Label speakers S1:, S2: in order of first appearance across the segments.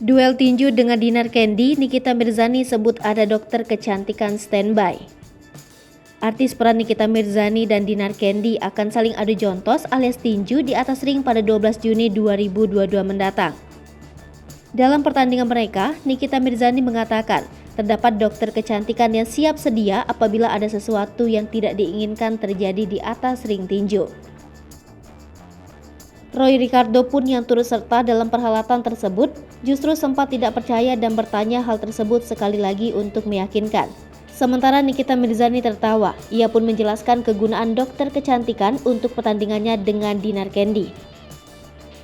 S1: Duel tinju dengan Dinar Candy, Nikita Mirzani sebut ada dokter kecantikan standby. Artis peran Nikita Mirzani dan Dinar Candy akan saling adu jontos alias tinju di atas ring pada 12 Juni 2022 mendatang. Dalam pertandingan mereka, Nikita Mirzani mengatakan terdapat dokter kecantikan yang siap sedia apabila ada sesuatu yang tidak diinginkan terjadi di atas ring tinju. Roy Ricardo pun yang turut serta dalam perhelatan tersebut justru sempat tidak percaya dan bertanya hal tersebut sekali lagi untuk meyakinkan. Sementara Nikita Mirzani tertawa, ia pun menjelaskan kegunaan dokter kecantikan untuk pertandingannya dengan Dinar Candy.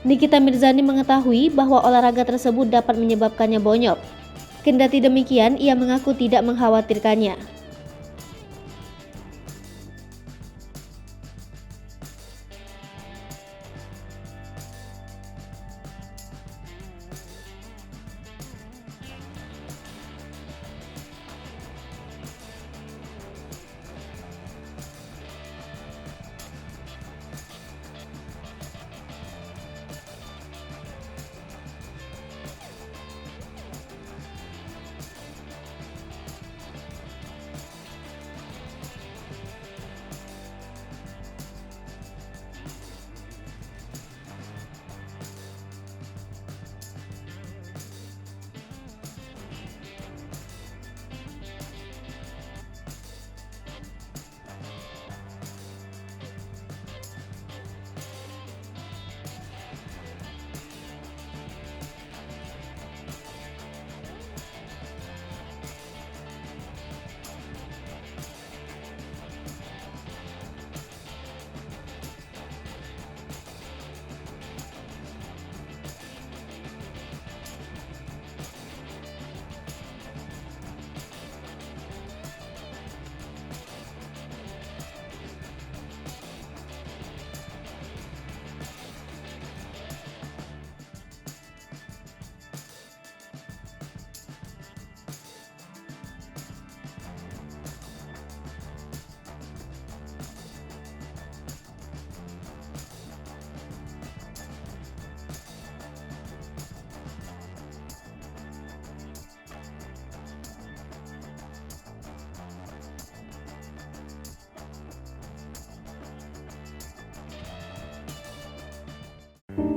S1: Nikita Mirzani mengetahui bahwa olahraga tersebut dapat menyebabkannya bonyok. Kendati demikian, ia mengaku tidak mengkhawatirkannya.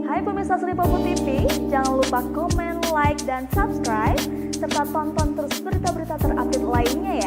S2: Hai pemirsa Sri Popo TV, jangan lupa komen, like, dan subscribe, serta tonton terus berita-berita terupdate lainnya ya.